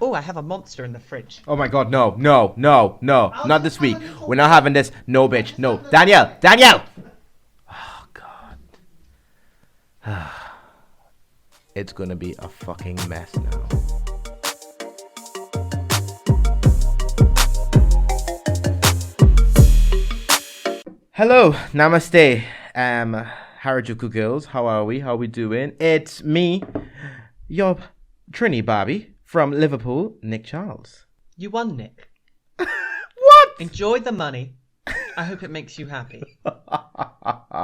Oh, I have a monster in the fridge. Oh my god, no, not this week. We're not having this. No, bitch, no. Danielle! Oh god. It's gonna be a fucking mess now. Hello, namaste. Harajuku girls, how are we? How we doing? It's me, your Trini Barbie from Liverpool, Nick Charles. You won, Nick. What? Enjoy the money. I hope it makes you happy.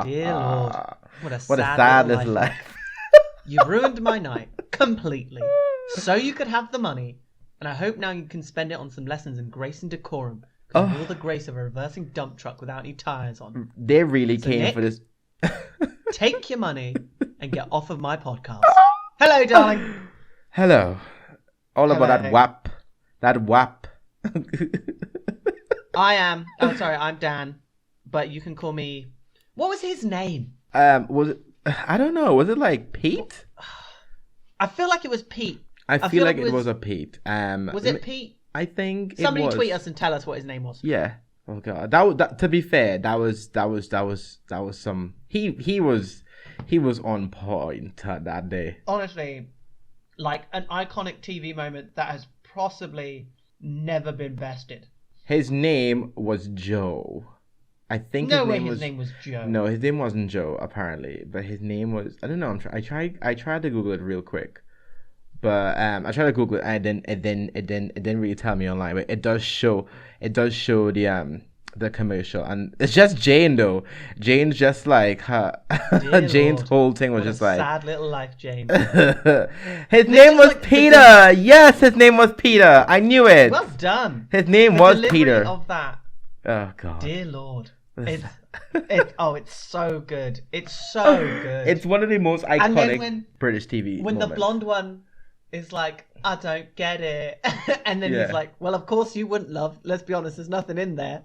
Dear Lord, what a sad little life. You ruined my night completely, so you could have the money, and I hope now you can spend it on some lessons in grace and decorum. Because of all the grace of a reversing dump truck without any tyres on. They really came Nick, for this. Take your money and get off of my podcast. Hello, darling. Hello. All about that WAP. That WAP. I'm Dan, but you can call me. What was his name? Was it? I don't know. Was it like Pete? I feel like it was Pete. I feel like it was a Pete. Was it Pete? I think somebody tweet us and tell us what his name was. Yeah. Oh god. That to be fair, that was some. He was on point that day. Honestly, like an iconic TV moment that has possibly never been bested. His name was Joe. I think his name was Joe. No, his name wasn't Joe apparently, but his name was. I don't know. I tried to Google it real quick. But I tried to Google it and it didn't really tell me online. But it does show the commercial, and it's just Jane though. Jane's just like her. Jane's Lord. whole thing was What just a like sad little life, Jane. His name was like Peter. Yes, his name was Peter. I knew it. Well done. His name was Peter. Of that. Oh god. Dear Lord. It's so good. It's so good. It's one of the most iconic British TV when moments. The blonde one is like, I don't get it. And then he's like, well, of course you wouldn't, love. Let's be honest, there's nothing in there.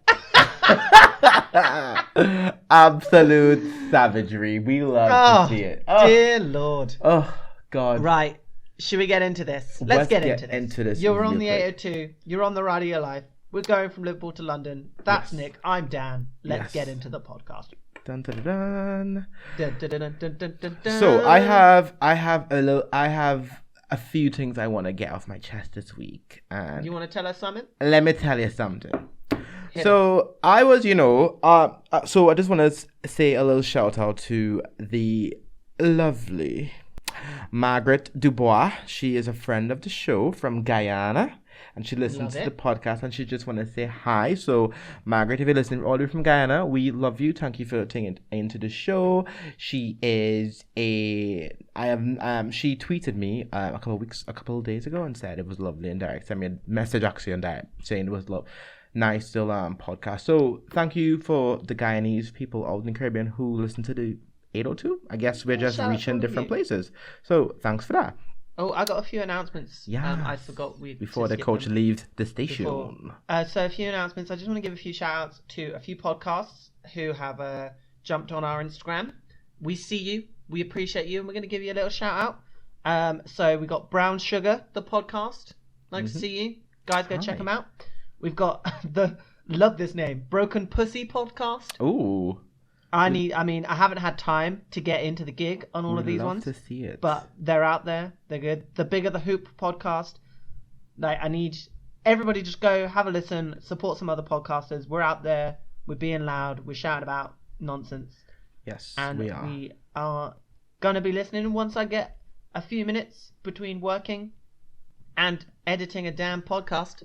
Absolute savagery. We love to see it. Oh, dear Lord. Oh, God. Right. Should we get into this? Let's get into this. You're on the 802. You're on the ride of your life. We're going from Liverpool to London. That's Nick. I'm Dan. Let's get into the podcast. Dun, dun, dun, dun. Dun, dun, dun, dun, dun, dun. So I have a few things I want to get off my chest this week. And you want to tell us something? Let me tell you something. So I was, so I just want to say a little shout out to the lovely Margaret Dubois. She is a friend of the show from Guyana. And she listens to the podcast and she just want to say hi. So, Margaret, if you're listening all the way from Guyana, we love you. Thank you for tuning into the show. She is she tweeted me a couple of days ago and said it was lovely and direct. Sent me a message actually on that saying it was nice still podcast. So, thank you for the Guyanese people out in the Caribbean who listen to the 802. I guess we're just reaching different places. So, thanks for that. Oh, I got a few announcements. Yeah. I forgot before the coach leaves the station. So a few announcements. I just want to give a few shout outs to a few podcasts who have jumped on our Instagram. We see you. We appreciate you. And we're going to give you a little shout out. So we got Brown Sugar, the podcast. To see you. Guys, go check them out. We've got love this name, Broken Pussy podcast. Ooh. I haven't had time to get into the gig on all of these ones. To see it. But they're out there. They're good. The Bigger the Hoop podcast. I need everybody just go have a listen, support some other podcasters. We're out there. We're being loud. We're shouting about nonsense. Yes, and we are. We are going to be listening once I get a few minutes between working and editing a damn podcast.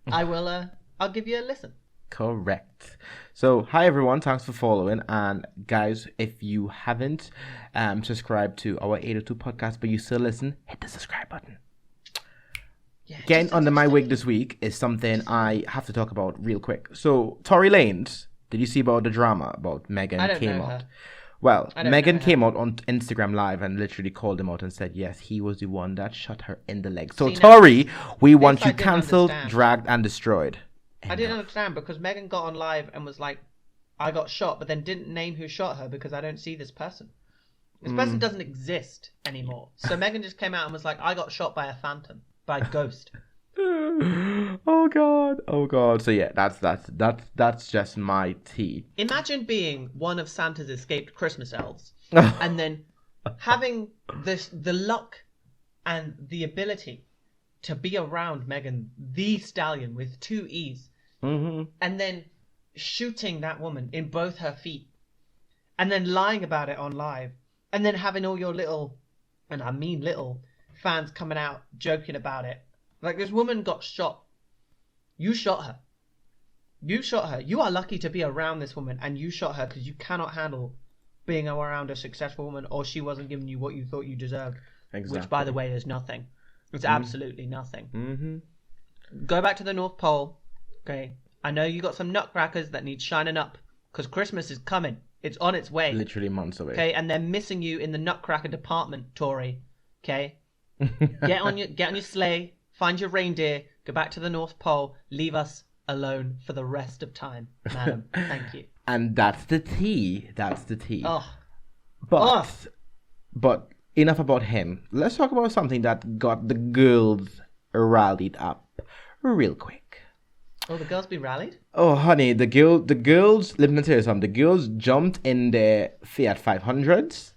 I'll give you a listen. Correct. So, hi everyone, thanks for following. And guys, if you haven't subscribed to our 802 podcast, but you still listen, hit the subscribe button. Yeah, getting under my wig this week is something I have to talk about real quick. So, Tory Lanez, did you see about the drama about Meghan came out? Well, Meghan came out on Instagram Live and literally called him out and said, yes, he was the one that shot her in the leg. So, Tory, we want you cancelled, dragged, and destroyed. I didn't understand because Meghan got on live and was like, I got shot, but then didn't name who shot her because I don't see this person. This person doesn't exist anymore. So Meghan just came out and was like, I got shot by a phantom, by a ghost. Oh God. Oh God. So yeah, that's just my tea. Imagine being one of Santa's escaped Christmas elves and then having the luck and the ability to be around Megan the Stallion with 2 E's, Mm-hmm. and then shooting that woman in both her feet, and then lying about it on live, and then having all your little, and I mean little, fans coming out joking about it. Like, this woman got shot. You shot her. You shot her. You are lucky to be around this woman, and you shot her because you cannot handle being around a successful woman, or she wasn't giving you what you thought you deserved. Exactly. Which, by the way, is nothing. It's absolutely nothing. Mm-hmm. Go back to the North Pole. Okay. I know you got some nutcrackers that need shining up because Christmas is coming. It's on its way. Literally months away. Okay, and they're missing you in the nutcracker department, Tory. Okay. Get on your sleigh, find your reindeer, go back to the North Pole, leave us alone for the rest of time, madam. Thank you. And that's the tea. That's the tea. Oh. But enough about him. Let's talk about something that got the girls rallied up real quick. Oh, the girls be rallied? Oh, honey, the girls. Let me tell you something. The girls jumped in their Fiat 500s,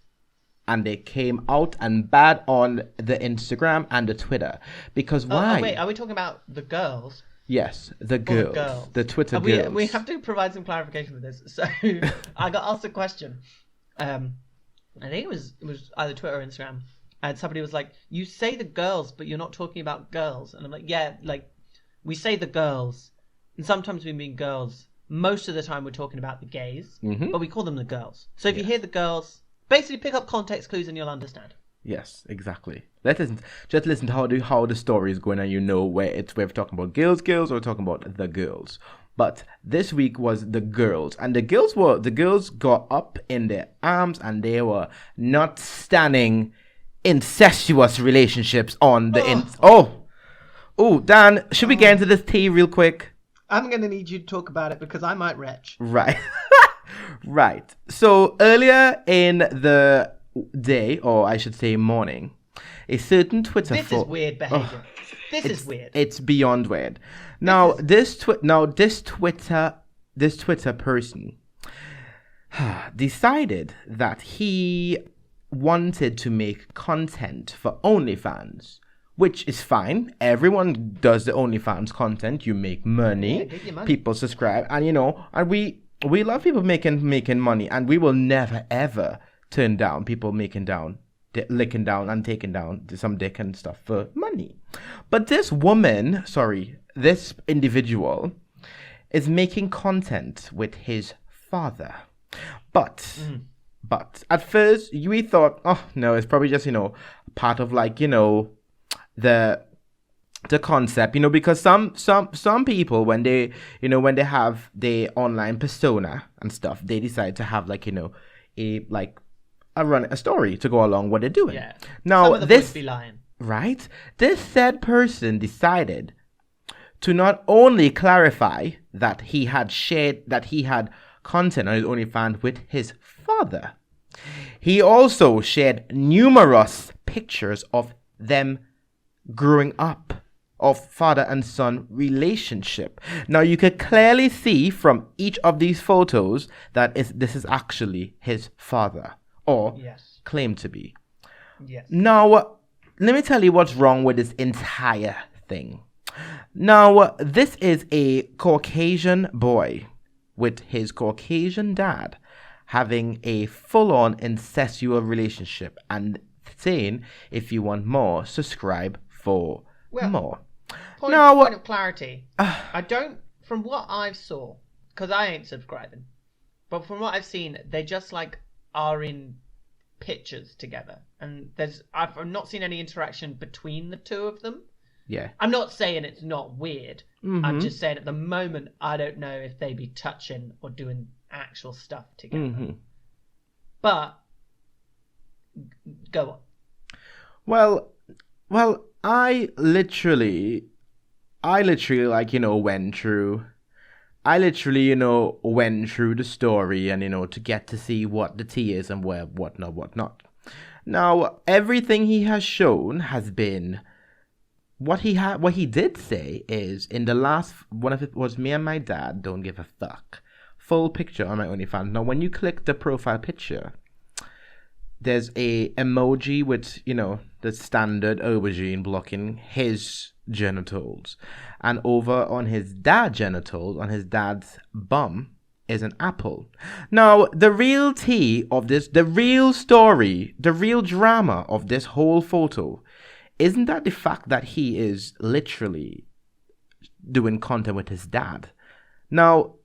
and they came out and bad on the Instagram and the Twitter. Because why? Oh, wait, are we talking about the girls? Yes, the girls. The Twitter girls. We have to provide some clarification with this. So I got asked a question. I think it was either Twitter or Instagram, and somebody was like, "You say the girls, but you're not talking about girls." And I'm like, "Yeah, like we say the girls, and sometimes we mean girls. Most of the time, we're talking about the gays, but we call them the girls. So if you hear the girls, basically pick up context clues and you'll understand." Yes, exactly. Just listen to how the story is going, and you know where we're talking about girls, or talking about the girls. But this week was the girls, and the girls got up in their arms, and they were not standing incestuous relationships on the Dan, should we get into this tea real quick? I'm gonna need you to talk about it because I might retch. Right. Right. So earlier in the day, or I should say morning, a certain Twitter This is weird behavior. This is weird. It's beyond weird. Now this Twitter person decided that he wanted to make content for OnlyFans, which is fine. Everyone does the OnlyFans content. You make money. Yeah, get your money. People subscribe, and and we love people making money, and we will never ever turn down people licking down and taking down some dick and stuff for money. But this individual is making content with his father. But at first we thought, oh no, it's probably just, part of the concept, because some people when they have their online persona and stuff, they decide to have a story to go along what they're doing. Yeah. Now some of them would be lying. Right? This said person decided to not only clarify that he had content on his OnlyFans with his father, he also shared numerous pictures of them growing up, of father and son relationship. Now you could clearly see from each of these photos that this is actually his father, or claimed to be. Yes. Now, let me tell you what's wrong with this entire thing. Now, this is a Caucasian boy with his Caucasian dad having a full-on incestual relationship and saying, if you want more, subscribe for more. Point of clarity. I don't, from what I've saw, because I ain't subscribing, but from what I've seen, they just are in pictures together, and I've not seen any interaction between the two of them. Yeah. I'm not saying it's not weird. I'm just saying at the moment I don't know if they be touching or doing actual stuff together. But go on. Well, I literally went through the story and to get to see what the tea is and whatnot. Now, everything he has shown has been what he did say is in the last one of it was me and my dad don't give a fuck. Full picture on my OnlyFans. Now, when you click the profile picture, there's a emoji with, the standard aubergine blocking his genitals. And over on his dad's genitals, on his dad's bum, is an apple. Now, the real tea of this, the real story, the real drama of this whole photo, isn't that the fact that he is literally doing content with his dad. Now,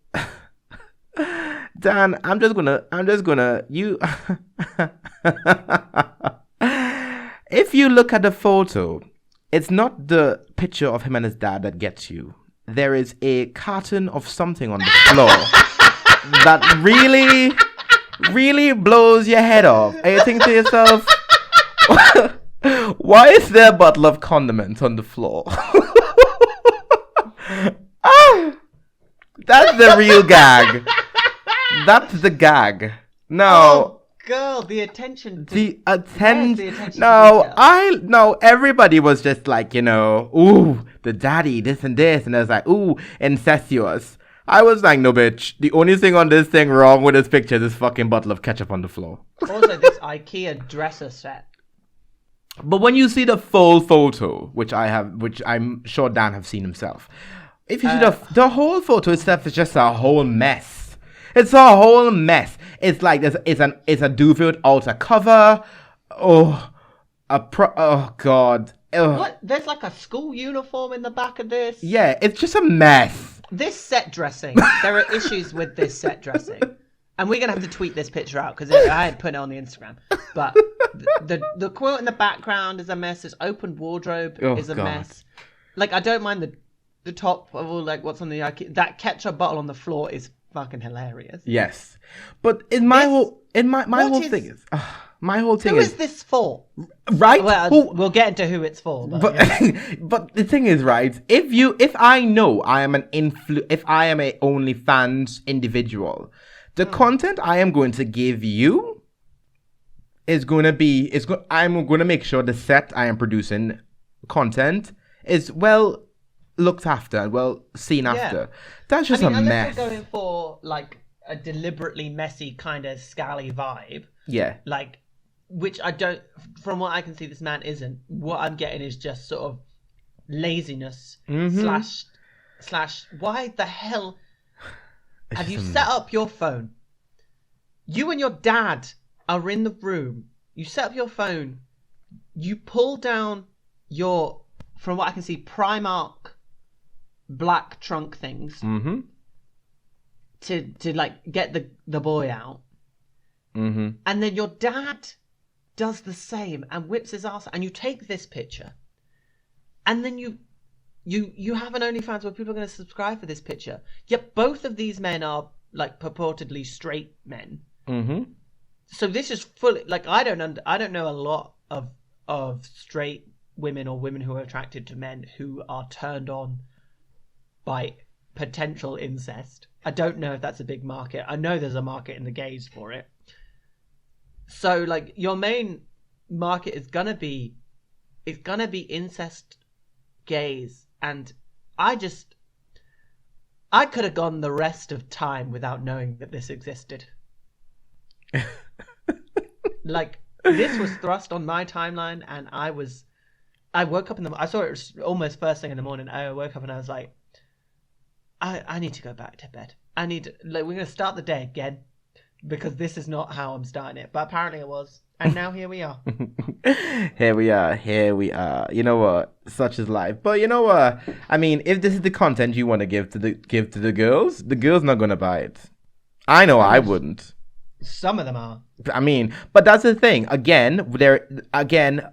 Dan, I'm just gonna, you, if you look at the photo, it's not the picture of him and his dad that gets you. There is a carton of something on the floor that really, really blows your head off. And you think to yourself, why is there a bottle of condiments on the floor? That's the real gag. That's the gag. No. Oh, girl, the attention. The attention. No, everybody was just like, ooh, the daddy, this and this. And I was like, ooh, incestuous. I was like, no, bitch. The only thing on this thing wrong with this picture is this fucking bottle of ketchup on the floor. Also, this IKEA dresser set. But when you see the full photo, which I'm sure Dan have seen himself, if you see the whole photo itself is just a whole mess. It's a whole mess. It's like it's a duvet without a cover. Oh God. Ugh. What? There's like a school uniform in the back of this. Yeah, it's just a mess. This set dressing. There are issues with this set dressing. And we're going to have to tweet this picture out because I had put it on the Instagram. But the quilt in the background is a mess. This open wardrobe is a mess. Like, I don't mind the top of all, like, what's on the IKEA. That ketchup bottle on the floor is fucking hilarious. Yes. But my whole thing is... Who is this for? Right? Well, we'll get into who it's for. But the thing is, right? If I know I am if I am a OnlyFans individual, the content I am going to give you is going to be I'm going to make sure the set I am producing content is well looked after and well seen after. That's just a mess. Unless you're going for like a deliberately messy kind of scally vibe. Yeah. Like. Which I don't, from what I can see, this man isn't. What I'm getting is just sort of laziness slash. Why the hell have you set up your phone? You and your dad are in the room. You set up your phone. You pull down your, from what I can see, Primark black trunk things to like get the boy out, and then your dad does the same and whips his ass, and you take this picture and then you have an OnlyFans where people are going to subscribe for this picture, yet both of these men are like purportedly straight men. So this is fully like I don't know a lot of straight women or women who are attracted to men who are turned on by potential incest. I don't know if that's a big market. I know there's a market in the gays for it. So, like, your main market is gonna be incest gays, and I could have gone the rest of time without knowing that this existed. Like, this was thrust on my timeline, and I woke up I saw it almost first thing in the morning. I woke up and I was like, I need to go back to bed. We're gonna start the day again. Because this is not how I'm starting it. But apparently it was. And now here we are. Here we are. You know what? Such is life. But you know what? I mean, if this is the content you want to give to the girls not going to buy it. I know I wouldn't. Some of them are. I mean, but that's the thing.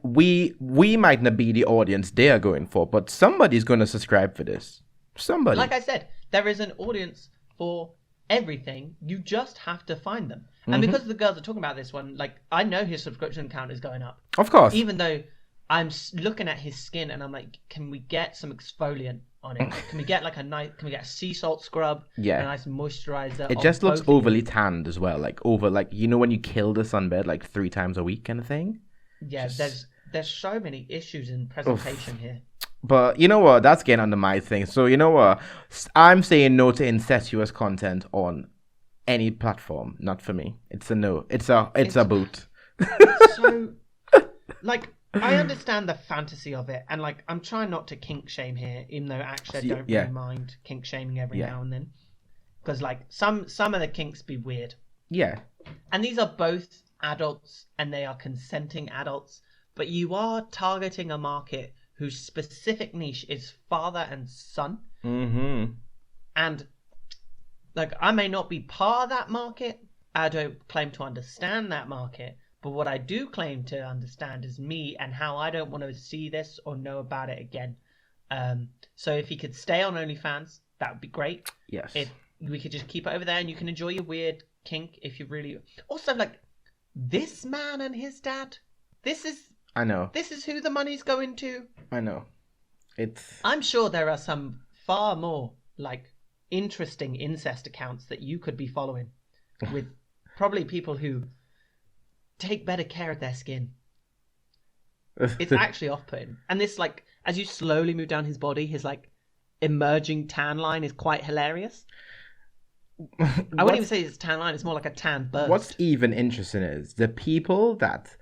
We might not be the audience they are going for. But somebody's going to subscribe for this. Somebody. Like I said, there is an audience for everything. You just have to find them. And because the girls are talking about this one, like, I know his subscription count is going up, of course, even though I'm looking at his skin and I'm like, can we get some exfoliant on it? Can we get a sea salt scrub, a nice moisturizer? It just looks overly tanned as well, like when you kill the sunbed like 3 times a week kind of thing. There's so many issues in presentation here. But you know what? That's getting under my thing. So you know what? I'm saying no to incestuous content on any platform. Not for me. It's a no. It's a boot. So, like, I understand the fantasy of it, and like, I'm trying not to kink shame here, even though actually I don't really mind kink shaming every now and then, because like some of the kinks be weird. Yeah. And these are both adults, and they are consenting adults, but you are targeting a market whose specific niche is father and son. Mm-hmm. And like, I may not be part of that market. I don't claim to understand that market. But what I do claim to understand is me and how I don't want to see this or know about it again. So if he could stay on OnlyFans, that would be great. Yes. If we could just keep it over there and you can enjoy your weird kink if you really... Also, like, this man and his dad, I know. This is who the money's going to. I know. I'm sure there are some far more, like, interesting incest accounts that you could be following with probably people who take better care of their skin. It's actually off-putting. And this, like, as you slowly move down his body, his, like, emerging tan line is quite hilarious. I wouldn't even say it's a tan line, it's more like a tan burst. What's even interesting is the people that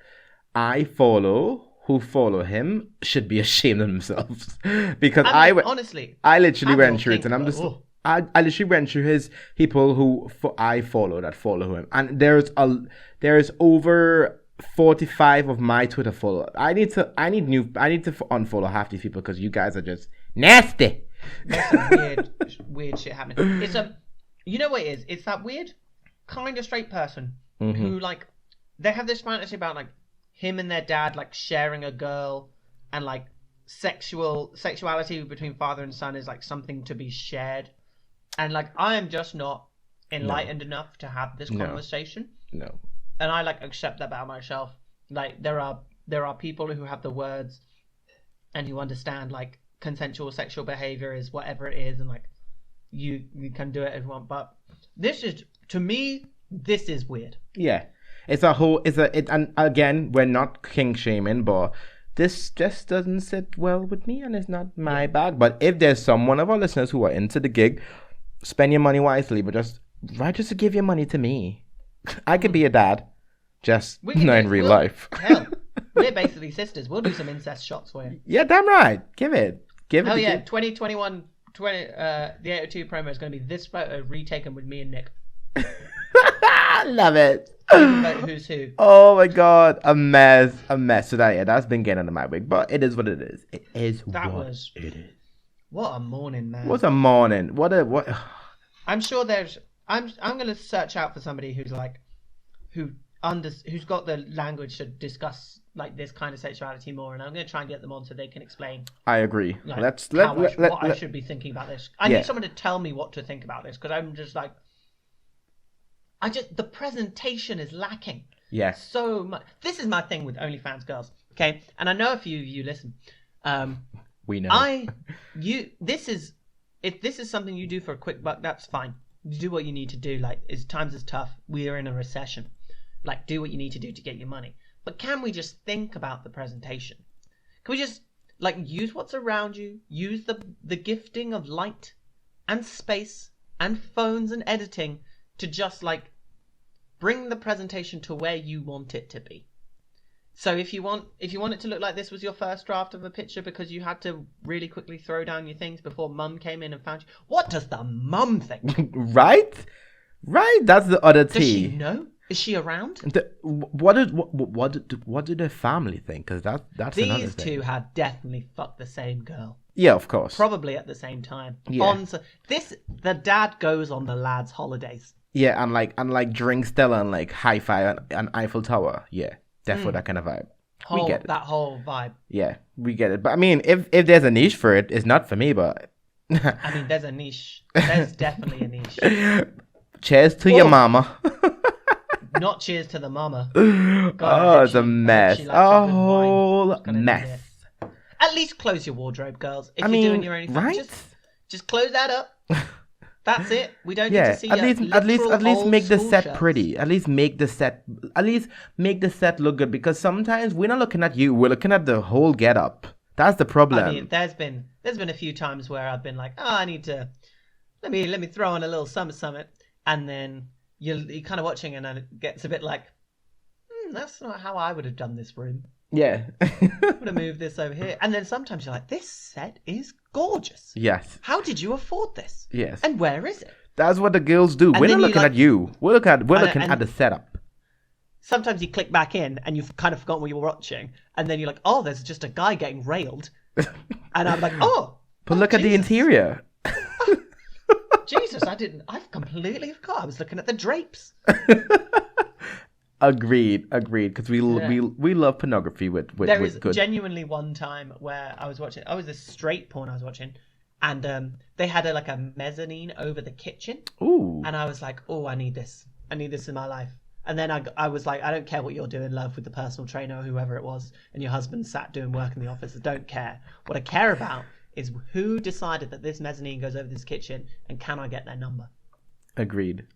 I follow who follow him should be ashamed of themselves. Because honestly, I literally went through it, and I'm just... I literally went through his people who I follow that follow him, and there's over 45 of my Twitter followers. I need to unfollow half these people because you guys are just nasty. There's some weird shit happening. It's you know what it is? It's that weird kind of straight person who, like, they have this fantasy about, like, him and their dad, like, sharing a girl, and, like, sexuality between father and son is, like, something to be shared. And, like, I am just not enlightened enough to have this conversation. No. And I, like, accept that about myself. Like, there are people who have the words and who understand, like, consensual sexual behavior is whatever it is, and, like, you can do it if you want. But to me, this is weird. Yeah. And again, we're not kink shaming, but this just doesn't sit well with me, and it's not my bag. But if there's some one of our listeners who are into the gig, spend your money wisely, but just give your money to me. I could be a dad, just not in real life. Hell, we're basically sisters. We'll do some incest shots for you. Yeah, damn right. Give it. Oh yeah, 2021, the 802 promo is going to be this photo retaken with me and Nick. Love it. Who's who? Oh my god, a mess. So that's been getting under my wig, but it is what it is. It is what it is. What a morning, man. What a morning. What. I'm sure I'm going to search out for somebody who's like, who's got the language to discuss, like, this kind of sexuality more, and I'm going to try and get them on so they can explain. I agree. Like, what I should be thinking about this. I need someone to tell me what to think about this, because I'm just like, the presentation is lacking. Yes. So much. This is my thing with OnlyFans girls. Okay, and I know a few of you listen. We know. If this is something you do for a quick buck, that's fine. You do what you need to do. Like, times is tough. We are in a recession. Like, do what you need to do to get your money. But can we just think about the presentation? Can we just, like, use what's around you? Use the gifting of light and space and phones and editing to just, like, bring the presentation to where you want it to be. So if you want it to look like this was your first draft of a picture because you had to really quickly throw down your things before mum came in and found you, what does the mum think? Right? That's the other tea. Does she know? Is she around? What did the family think? Because that's another thing. These two had definitely fucked the same girl. Yeah, of course. Probably at the same time. Yeah. The dad goes on the lad's holidays. Yeah, and like drink Stella and like hi-fi and Eiffel Tower. Yeah, definitely that kind of vibe. We get it. That whole vibe. Yeah, we get it. But I mean, if there's a niche for it, it's not for me. But I mean, there's a niche. There's definitely a niche. Cheers to your mama. Not cheers to the mama. God, it's a mess. A whole mess. At least close your wardrobe, girls. If you're doing your own thing, right? Just close that up. That's it. We don't need to see at least make the set shirts. pretty. At least make the set look good, because sometimes we're not looking at you, we're looking at the whole get up. That's the problem. I mean, there's been a few times where I've been like, oh, I need to let me throw on a little summit, and then you're kind of watching, and then it gets a bit like, that's not how I would have done this room. Yeah. Would have moved this over here, and then sometimes you're like, this set is gorgeous. Yes. How did you afford this? Yes. And where is it? That's what the girls do. We're not looking at you. We're looking at the setup. Sometimes you click back in and you've kind of forgotten what you were watching, and then you're like, oh, there's just a guy getting railed, and I'm like, but look at the interior. Jesus, I've completely forgot. I was looking at the drapes. Agreed. Because we love pornography with there was good. Genuinely one time where I was watching. I was this straight porn I was watching, and they had a mezzanine over the kitchen. Ooh. And I was like, oh, I need this. I need this in my life. And then I was like, I don't care what you're doing, love, with the personal trainer or whoever it was, and your husband sat doing work in the office. I don't care. What I care about is who decided that this mezzanine goes over this kitchen, and can I get their number? Agreed.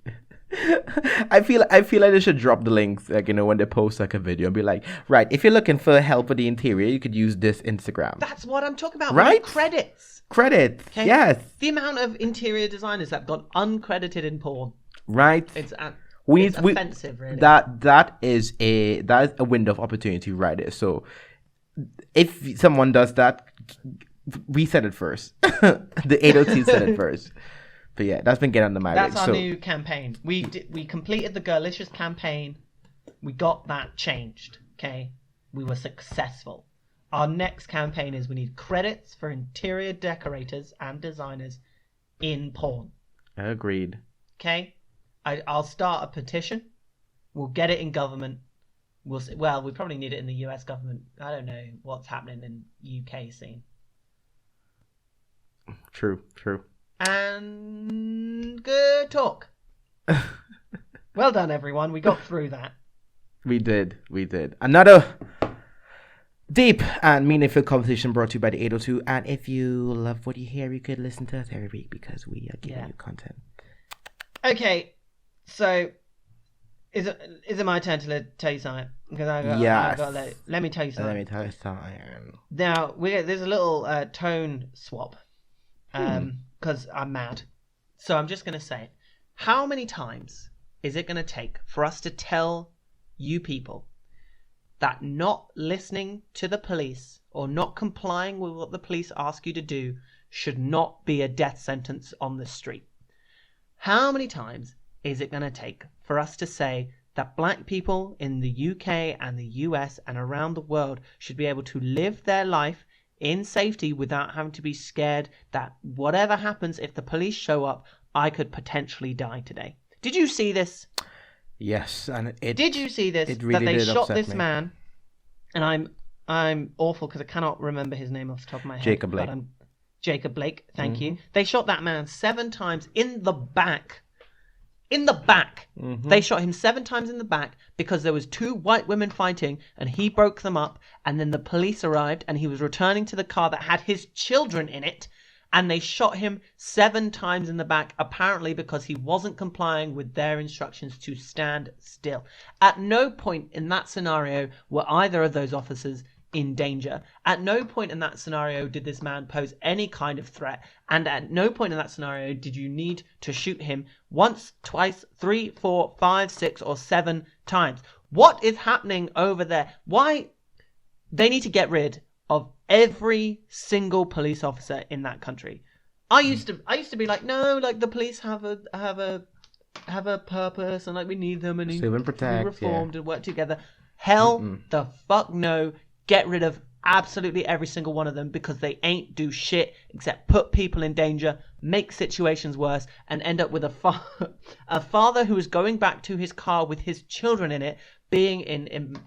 I feel like they should drop the links, like, when they post like a video, and be like, right, if you're looking for help with the interior, you could use this Instagram. That's what I'm talking about. Right? Credits. Okay? Yes. The amount of interior designers that have gone uncredited in porn. Right. It's offensive, really. That is a window of opportunity right there. So if someone does that, we said it first. The 802 said it first. But yeah, that's been getting under my That's our new campaign. We completed the Girlicious campaign. We got that changed. Okay, we were successful. Our next campaign is we need credits for interior decorators and designers in porn. Agreed. Okay. I'll start a petition. We'll get it in government. We'll see. Well, we probably need it in the US government. I don't know what's happening in UK scene. True. And good talk. Well done, everyone. We got through that. We did. Another deep and meaningful conversation brought to you by the 802. And if you love what you hear, you could listen to us every week because we are giving you content. Okay. So, is it my turn to tell you something? Because let me tell you something. Now, there's a little tone swap. Because I'm mad. So I'm just going to say, how many times is it going to take for us to tell you people that not listening to the police or not complying with what the police ask you to do should not be a death sentence on the street? How many times is it going to take for us to say that black people in the UK and the US and around the world should be able to live their life in safety without having to be scared that whatever happens, if the police show up, I could potentially die today? Did you see this? Yes, and did you see this? It really that they did shot upset this me. man, and I'm awful because I cannot remember his name off the top of my head. Jacob Blake. Jacob Blake. Thank you. They shot that man 7 times in the back. In the back. Mm-hmm. They shot him 7 times in the back because there was 2 white women fighting and he broke them up, and then the police arrived and he was returning to the car that had his children in it, and they shot him 7 times in the back, apparently because he wasn't complying with their instructions to stand still. At no point in that scenario were either of those officers in danger. At no point in that scenario did this man pose any kind of threat, and at no point in that scenario did you need to shoot him once, twice, 3, 4, 5, 6, or 7 times. What is happening over there? Why? They need to get rid of every single police officer in that country. I used to be like, no, like the police have a purpose, and like we need them, and Save and protect, be reformed and work together. Hell the fuck no. Get rid of absolutely every single one of them, because they ain't do shit except put people in danger, make situations worse, and end up with a father who is going back to his car with his children in it, being in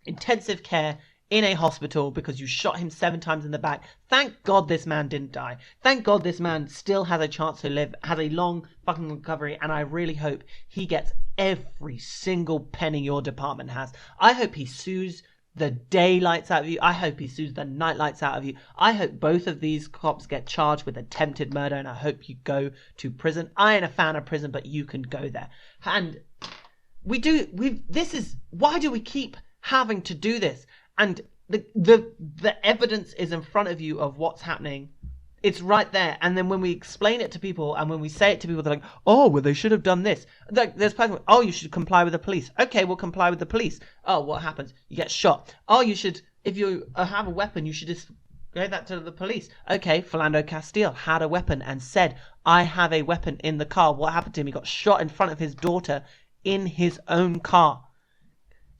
intensive care in a hospital because you shot him 7 times in the back. Thank God this man didn't die. Thank God this man still has a chance to live, has a long fucking recovery, and I really hope he gets every single penny your department has. I hope he sues the daylights out of you. I hope he sues the nightlights out of you. I hope both of these cops get charged with attempted murder, and I hope you go to prison. I ain't a fan of prison, but you can go there. And why do we keep having to do this? And The evidence is in front of you of what's happening. It's right there. And then when we explain it to people and when we say it to people, they're like, oh, well, they should have done this. Like, there's people, oh, you should comply with the police. Okay, we'll comply with the police. Oh, what happens? You get shot. Oh, you should, if you have a weapon, you should just go that to the police. Okay, Philando Castile had a weapon and said, I have a weapon in the car. What happened to him? He got shot in front of his daughter in his own car.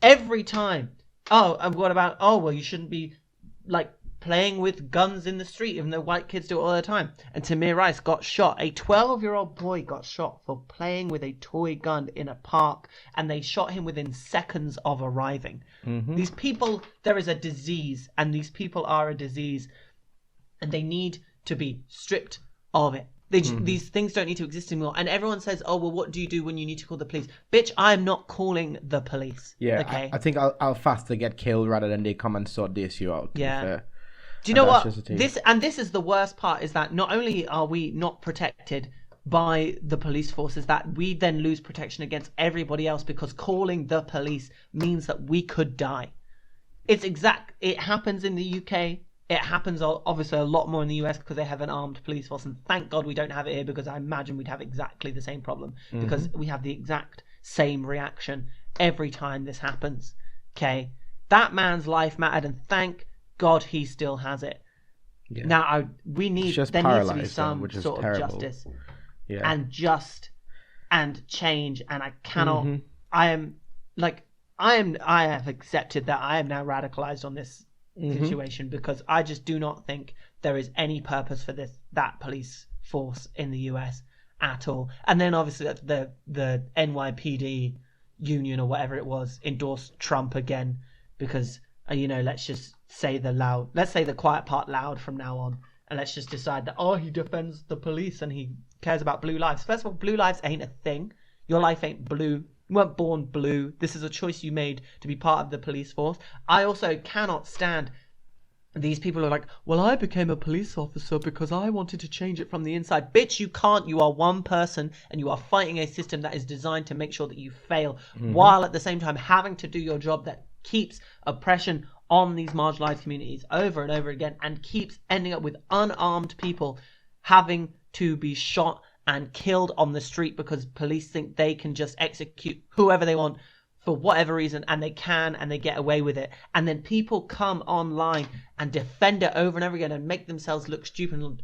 Every time. Oh, and what about, oh, well, you shouldn't be, like, playing with guns in the street, even though white kids do it all the time. And Tamir Rice got shot. A 12-year-old boy got shot for playing with a toy gun in a park, and they shot him within seconds of arriving. Mm-hmm. These people, there is a disease, and these people are a disease, and they need to be stripped of it. These things don't need to exist anymore. And everyone says, oh, well, what do you do when you need to call the police? Bitch, I'm not calling the police. Yeah, okay? I think I'll faster get killed rather than they come and sort the issue out. Yeah. Do you know what? This is the worst part, is that not only are we not protected by the police forces, that we then lose protection against everybody else, because calling the police means that we could die. It happens in the UK. It happens obviously a lot more in the US because they have an armed police force, and thank God we don't have it here, because I imagine we'd have exactly the same problem, because we have the exact same reaction every time this happens. Okay, that man's life mattered, and thank God he still has it. Yeah. Now there needs to be some sort of justice, and change. And I cannot. I have accepted that I am now radicalized on this situation, because I just do not think there is any purpose for that police force in the US at all. And then obviously the NYPD union or whatever it was endorsed Trump again, because let's just say the quiet part loud from now on, and let's just decide that, oh, he defends the police and he cares about blue lives. First of all, blue lives ain't a thing. Your life ain't blue. You weren't born blue. This is a choice you made to be part of the police force. I also cannot stand these people who are like, well, I became a police officer because I wanted to change it from the inside. Bitch, you can't. You are one person, and you are fighting a system that is designed to make sure that you fail, while at the same time having to do your job that keeps oppression on these marginalized communities over and over again, and keeps ending up with unarmed people having to be shot and killed on the street because police think they can just execute whoever they want for whatever reason, and they can, and they get away with it. And then people come online and defend it over and over again and make themselves look stupid.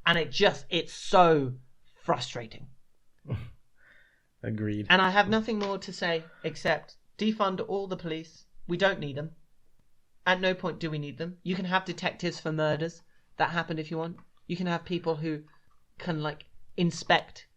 And it's so frustrating. Agreed. And I have nothing more to say except defund all the police. We don't need them. At no point do we need them. You can have detectives for murders. That happened if you want. You can have people who can, inspect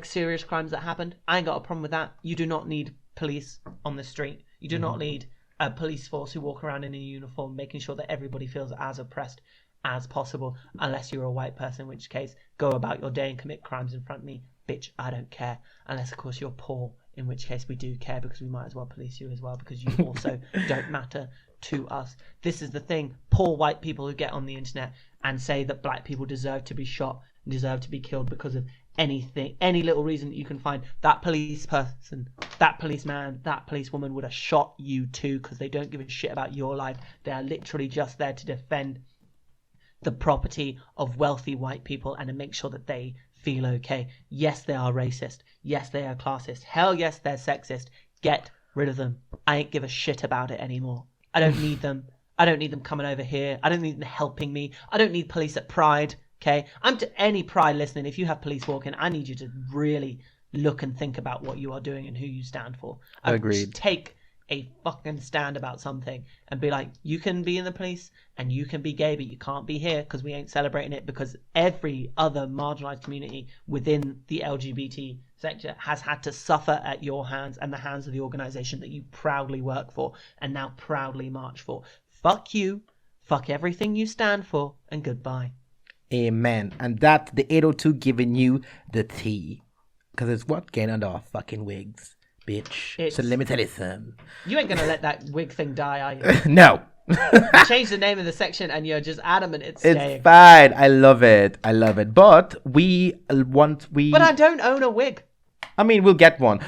serious crimes that happened. I ain't got a problem with that. You do not need police on the street. You do not need a police force who walk around in a uniform making sure that everybody feels as oppressed as possible, unless you're a white person, in which case go about your day and commit crimes in front of me. Bitch, I don't care. Unless, of course, you're poor, in which case we do care, because we might as well police you as well, because you also don't matter to us. This is the thing. Poor white people who get on the internet and say that black people deserve to be shot, deserve to be killed because of anything, any little reason that you can find. That police person, that policeman, that policewoman would have shot you too, because they don't give a shit about your life. They are literally just there to defend the property of wealthy white people and to make sure that they feel okay. Yes, they are racist. Yes, they are classist. Hell yes, they're sexist. Get rid of them. I ain't give a shit about it anymore. I don't need them. I don't need them coming over here. I don't need them helping me. I don't need police at Pride. Okay? I'm to any Pride listening. If you have police walking, I need you to really look and think about what you are doing and who you stand for. Agreed. Take a fucking stand about something and be like, you can be in the police and you can be gay, but you can't be here because we ain't celebrating it, because every other marginalized community within the LGBT sector has had to suffer at your hands and the hands of the organization that you proudly work for and now proudly march for. Fuck you, fuck everything you stand for, and goodbye. Amen. And that's the 802 giving you the tea, because it's what getting under our fucking wigs, bitch. So let me tell you something. You ain't gonna let that wig thing die, are you? No. Change the name of the section and you're just adamant it's staying. It's fine. I love it. But I don't own a wig. I mean, we'll get one.